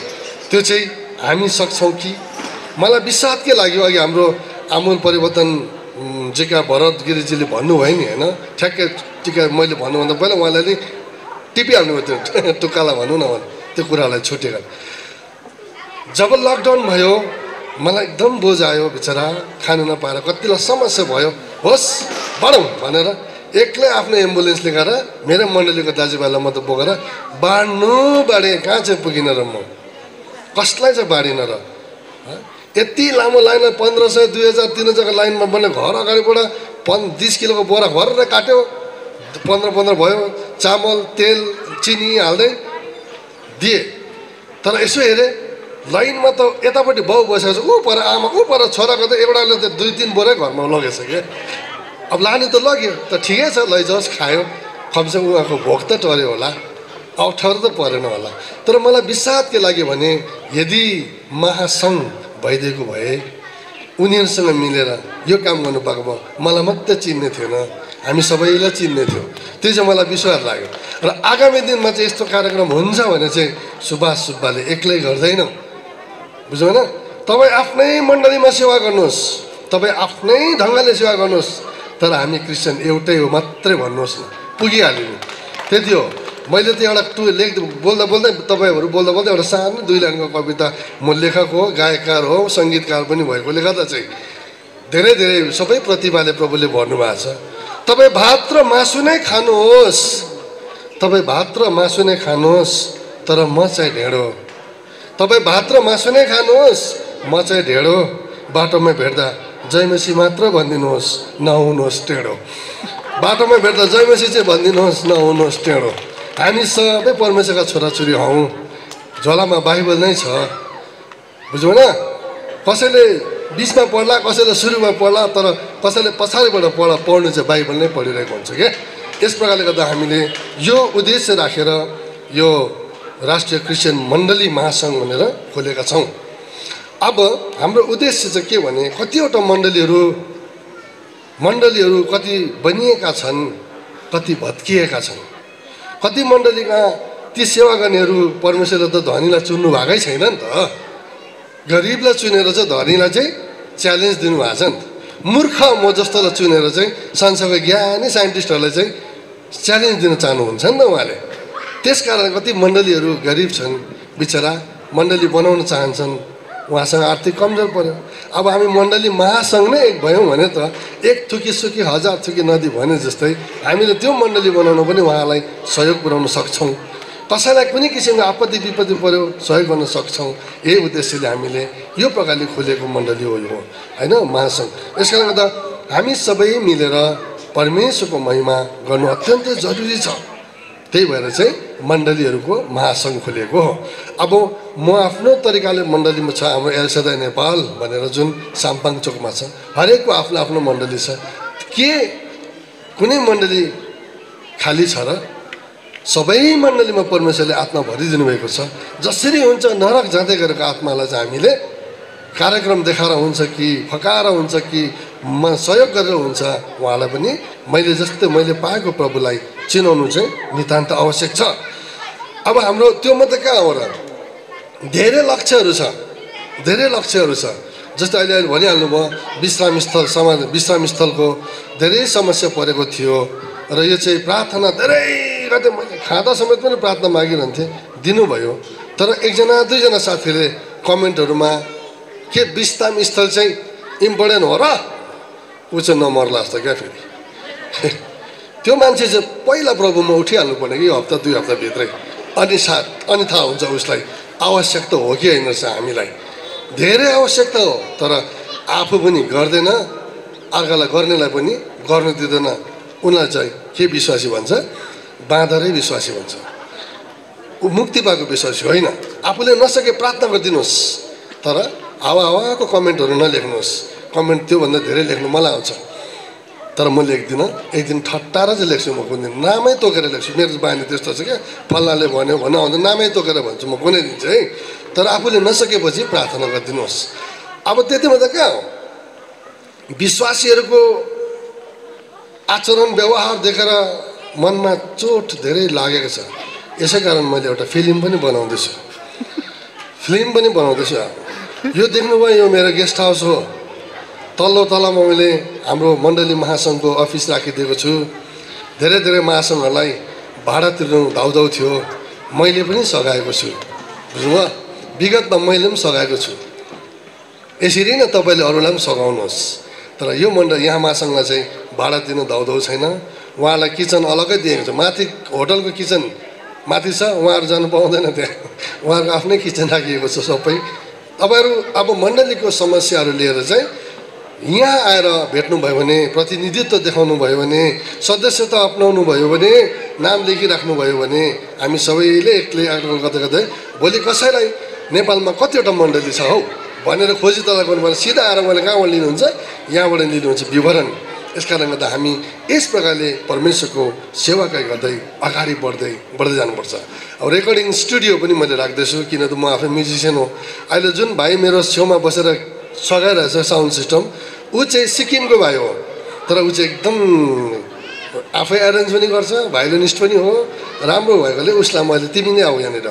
[SPEAKER 6] त्यो चाहिँ हामी सक्छौँ कि? मलाई विस्वाद के लाग्यो, अघि हाम्रो आमूल परिवर्तन जेका भरत गिरिजीले भन्नुभयो नि, होइन? ठ्याक्कै टिका मैले भन्नुभन्दा पहिला उहाँले नि टिपिहाल्नु भयो त्यो टुक्कालाई, भनौँ न भने त्यो कुरालाई छुटेर। जब लकडाउन भयो मलाई एकदम बोझ आयो, बिचरा खानु नपाएर कतिलाई समस्या भयो। होस् बढौँ भनेर एक्लै आफ्नो एम्बुलेन्स लिएर मेरो मण्डलीको दाजुभाइलाई म त बोकेर बाडेँ। कहाँ चाहिँ पुगिन र म, कसलाई चाहिँ बाँडिन र? यति लामो लाइन, 1500, 2000, 3000 लाइनमा बन्ने घर अगाडिबाट 20 किलोको बोरा भरेर काट्यो। 15 भयो, चामल तेल चिनी हाल्दै दिए। तर यसो हेरेँ लाइनमा त यतापट्टि बाउ बसेको छ, ऊ पर आमा, ऊ पर छोराको त एउटाले त 2-3 बोरै घरमा लगेछ क्या। अब लाने त लग्यो त ठिकै छ, लैजाओस्, खायो, कमसेकम उहाँको भोक त टर्यो होला, अप्ठ्यारो त परेन होला। तर मलाई विस्वाद के लाग्यो भने यदि महासङ्घ भइदिएको भए, उनीहरूसँग मिलेर यो काम गर्नु पाएको भए मलाई मात्रै चिन्ने थिएन, हामी सबैलाई चिन्ने थियो। त्यो चाहिँ मलाई विश्वास लाग्यो। र आगामी दिनमा चाहिँ यस्तो कार्यक्रम हुन्छ भने चाहिँ सुभाष सुब्बाले एक्लै गर्दैन, बुझ्नु होइन? तपाईँ आफ्नै मण्डलीमा सेवा गर्नुहोस्, तपाईँ आफ्नै ढङ्गले सेवा गर्नुहोस्, तर हामी क्रिस्चियन एउटै हो मात्रै भन्नुहोस् न, पुगिहाल्यो नि। त्यति हो। मैले त एउटा बोल्दा बोल्दै तपाईँहरू बोल्दा बोल्दै एउटा सानो 2 लाइनको कविता, म लेखक हो, गायककार हो, सङ्गीतकार पनि भएकोले गर्दा चाहिँ धेरै सबै प्रतिभाले प्रभुले भन्नुभएको छ। तपाईँ भात र मासु नै खानुहोस्, तपाईँ भात र मासु नै खानुहोस्, तर म चाहिँ ढेँडो। तपाईँ भात र मासु नै खानुहोस्, म चाहिँ ढेँडो। बाटोमा भेट्दा जयमसी मात्र भनिदिनुहोस्, नहुनुहोस् टेढो। बाटोमा भेट्दा जयमसी चाहिँ भनिदिनुहोस्, नहुनुहोस् टेढो। हामी सबै परमेश्वरका छोराछोरी हौँ, झोलामा बाइबल नै छ, बुझ्नु होइन? कसैले बिचमा पढ्ला, कसैले सुरुमा पढ्ला, तर कसैले पछाडिबाट पढ्नु चाहिँ बाइबल नै पढिरहेको हुन्छ क्या। यस प्रकारले गर्दा हामीले यो उद्देश्य राखेर यो राष्ट्रिय क्रिस्चियन मण्डली महासङ्घ भनेर खोलेका छौँ। अब हाम्रो उद्देश्य चाहिँ के भने, कतिवटा मण्डलीहरू कति बनिएका छन्, कति भत्किएका छन्। कति मण्डलीका ती सेवा गर्नेहरू परमेश्वरले त धनीलाई चुन्नु भएकै छैन नि त, गरिबलाई चुनेर चाहिँ धनीलाई चाहिँ च्यालेन्ज दिनुभएको छ नि त। मूर्ख म जस्तोलाई चुनेर चाहिँ संसारको ज्ञानी साइन्टिस्टहरूलाई चाहिँ च्यालेन्ज दिन चाहनुहुन्छ नि त उहाँले। त्यसकारण कति मण्डलीहरू गरिब छन् बिचरा, मण्डली बनाउन चाहन्छन्, उहाँसँग आर्थिक कमजोर पर्यो। अब हामी मण्डली महासङ्घ नै एक भयौँ भने त एक थुकी सुकी हजार थुकी नदी भने जस्तै हामीले त्यो मण्डली बनाउन पनि उहाँलाई सहयोग पुर्याउन सक्छौँ। कसैलाई कुनै किसिमको आपत्ति विपत्ति पर्यो सहयोग गर्न सक्छौँ। यही उद्देश्यले हामीले यो प्रकारले खोलेको मण्डली हो यो होइन महासङ्घ। यसकारण गर्दा हामी सबै मिलेर परमेश्वरको महिमा गर्नु अत्यन्तै जरुरी छ। त्यही भएर चाहिँ मण्डलीहरूको महासङ्घ खोलेको हो। अब म आफ्नो तरिकाले मण्डलीमा छ, हाम्रो एलसेदाई नेपाल भनेर जुन साम्पाङ चोकमा छ, हरेकको आफ्नो आफ्नो मण्डली छ। के कुनै मण्डली खाली छ र? सबै मण्डलीमा परमेश्वरले आत्मा भरिदिनु भएको छ। जसरी हुन्छ नरक जाँदै गरेको आत्मालाई चाहिँ हामीले कार्यक्रम देखाएर हुन्छ कि फकाएर हुन्छ कि सहयोग गरेर हुन्छ, उहाँलाई पनि मैले जस्तै मैले पाएको प्रभुलाई चिनाउनु चाहिँ नितान्त आवश्यक छ। अब हाम्रो त्यो मात्रै कहाँ हो र? धेरै लक्ष्यहरू छ, धेरै लक्ष्यहरू छ। जस्तै अहिले भनिहाल्नु भयो विश्राम स्थलको धेरै समस्या परेको थियो र यो चाहिँ प्रार्थना धेरै गर्दै मैले खाँदा समेत पनि प्रार्थना मागिरहन्थेँ, दिनुभयो। तर एकजना दुईजना साथीले कमेन्टहरूमा के विश्राम स्थल चाहिँ इम्पोर्टेन्ट हो र? ऊ चाहिँ नमर्ला जस्तो क्या फेरि। त्यो मान्छे चाहिँ पहिला प्रभुमा उठिहाल्नु पर्ने कि हप्ता 2 हप्ताभित्रै, अनि थाहा हुन्छ उसलाई आवश्यकता हो कि होइन। चाहिँ हामीलाई धेरै आवश्यकता हो, तर आफू पनि गर्दैन, अर्कालाई गर्नेलाई पनि गर्नु दिँदैन। उनीलाई चाहिँ के विश्वासी भन्छ? बाँदरै विश्वासी भन्छ। ऊ मुक्ति पाएको विश्वासी होइन। आफूले नसके प्रार्थना गरिदिनुहोस्, तर हावाको कमेन्टहरू नलेख्नुहोस्। कमेन्ट त्योभन्दा धेरै लेख्नु मलाई आउँछ, तर म लेख्दिनँ। एक दिन ठट्टाएर चाहिँ लेख्छु म, कुनै दिन नामै तोकेर लेख्छु। मेरो बानी त्यस्तो छ क्या, फल्नाले भन्यो भन्न आउँदा नामै तोकेर भन्छु म कुनै दिन चाहिँ। तर आफूले नसकेपछि प्रार्थना गरिदिनुहोस्। अब त्यति मात्रै कहाँ हो? विश्वासीहरूको आचरण व्यवहार देखेर मनमा चोट धेरै लागेको छ। यसै कारण मैले एउटा फिल्म पनि बनाउँदैछु। यो देख्नुभयो, यो मेरो गेस्ट हाउस हो। तल्लो तलामा मैले हाम्रो मण्डली महासङ्घको अफिस राखिदिएको छु। धेरै धेरै महासङ्घहरूलाई भाडा तिर्नु धाउधाउ थियो, मैले पनि सघाएको छु। बुझ्नुभयो? विगतमा मैले पनि सघाएको छु। यसरी नै तपाईँले अरूलाई पनि सघाउनुहोस्। तर यो यहाँ महासङ्घलाई चाहिँ भाडा तिर्नु धाउधाउ छैन। उहाँलाई किचन अलग्गै दिएको छ, माथि होटलको किचन माथि छ, उहाँहरू जानु पाउँदैन त्यहाँ। उहाँहरूको आफ्नै किचन राखिएको छ सबै। तपाईँहरू अब मण्डलीको समस्याहरू लिएर चाहिँ यहाँ आएर भेट्नुभयो भने, प्रतिनिधित्व देखाउनु भयो भने, सदस्यता अप्नाउनु भयो भने, नाम लेखिराख्नु भयो भने, हामी सबैले एक्लै आग्रह गर्दै भोलि कसैलाई नेपालमा कतिवटा मण्डली छ हौ भनेर खोजी तला गर्नु भने सिधा आएर मैले कहाँबाट लिनुहुन्छ? यहाँबाट लिनुहुन्छ विवरण। यसकारण गर्दा हामी यस प्रकारले परमेश्वरको सेवाकाई गर्दै अगाडि बढ्दै जानुपर्छ। अब रेकर्डिङ स्टुडियो पनि मैले राख्दैछु, किनभने म आफै म्युजिसियन हो। अहिले जुन भाइ मेरो छेउमा बसेर सघाइरहेछ साउन्ड सिस्टम, ऊ चाहिँ सिक्किमको भाइ हो, तर ऊ चाहिँ एकदम आफै एरेन्ज पनि गर्छ, भायोलिनिस्ट पनि हो। राम्रो भएकोले उसलाई मैले तिमी नै आऊ यहाँनिर,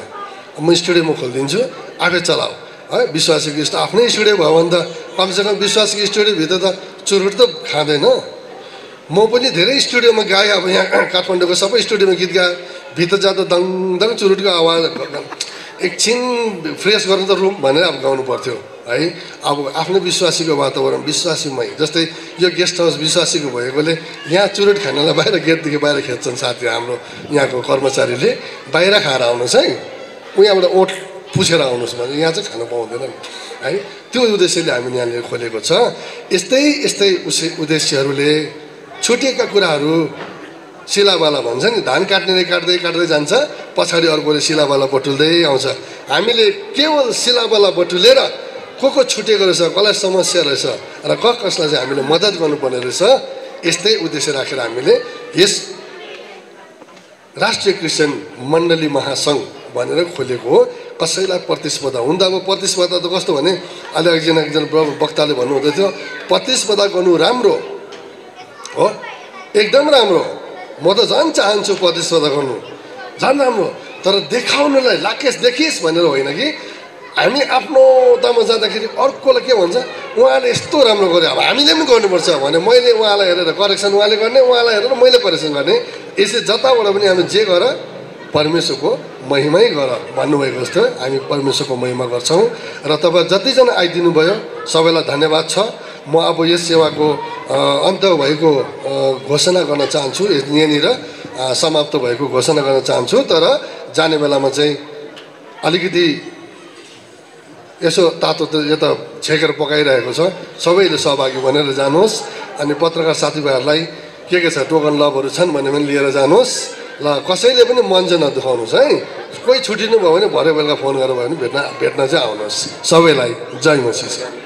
[SPEAKER 6] म स्टुडियो म खोलिदिन्छु, आफै चलाऊ है। विश्वासीको आफ्नै स्टुडियो भयो भने त कमसेकम विश्वासीको स्टुडियोभित्र त चुरुट त खाँदैन। म पनि धेरै स्टुडियोमा गाएँ। अब यहाँ काठमाडौँको सबै स्टुडियोमा गीत गाएँ, भित्र जाँदा दङ चुरुटको आवाज, एकछिन फ्रेस गर्नु त रुम भनेर अब गाउनु पर्थ्यो है। अब आफ्नो विश्वासीको वातावरण विश्वासीमय, जस्तै यो गेस्ट हाउस विश्वासीको भएकोले यहाँ चुरुट खानालाई बाहिर गेटदेखि बाहिर खेद्छन् साथी हाम्रो यहाँको कर्मचारीले, बाहिर खाएर आउनुहोस् है, उहाँबाट ओठ पुछेर आउनुहोस् भने यहाँ चाहिँ खानु पाउँदैन है। त्यो उद्देश्यले हामीले यहाँनिर खोलेको छ। यस्तै उद्देश्यहरूले छुटेका कुराहरू सिलाबाला भन्छ नि, धान काट्नेले काट्दै जान्छ, पछाडि अर्कोले सिलाबाला बटुल्दै आउँछ। हामीले केवल सिलाबाला बटुलेर को छुटेको रहेछ, कसलाई समस्या रहेछ र कसलाई चाहिँ हामीले मद्दत गर्नुपर्ने रहेछ, यस्तै उद्देश्य राखेर हामीले यस राष्ट्रिय क्रिस्चियन मण्डली महासङ्घ भनेर खोलेको हो। कसैलाई प्रतिस्पर्धा हुन त अब प्रतिस्पर्धा त कस्तो भने अहिले एकजना वक्ताले भन्नुहुँदै थियो, प्रतिस्पर्धा गर्नु राम्रो हो, एकदम राम्रो, म त झन् चाहन्छु प्रतिस्पर्धा गर्नु, झन् राम्रो। तर देखाउनलाई लाकेस देखिस् भनेर होइन कि हामी आफ्नो तामा जाँदाखेरि अर्कोलाई के भन्छ, उहाँले यस्तो राम्रो गर्यो अब हामीले पनि गर्नुपर्छ भने मैले उहाँलाई हेरेर करेक्सन उहाँले गर्ने उहाँलाई हेरेर मैले करेक्सन गर्ने यसै जताबाट पनि हामी जे गर परमेश्वरको महिमै गर भन्नुभएको जस्तो हामी परमेश्वरको महिमा गर्छौँ र तपाईँ जतिजना आइदिनु भयो सबैलाई धन्यवाद छ म अब यस सेवाको अन्त भएको घोषणा गर्न चाहन्छु यहाँनिर समाप्त भएको घोषणा गर्न चाहन्छु तर जाने बेलामा चाहिँ अलिकति यसो तातो त यो त छेकेर पकाइरहेको छ सबैले सहभागी बनेर जानुहोस् अनि पत्रकार साथीभाइहरूलाई के छ टोकन लभहरू छन् भने पनि लिएर जानुहोस् ल कसैले पनि मन चाहिँ नदुखाउनुहोस् है कोही छुट्टिनु भयो भने भरे बेलुका फोन गरेर भयो भने भेट्न चाहिँ आउनुहोस् सबैलाई जय मसीह।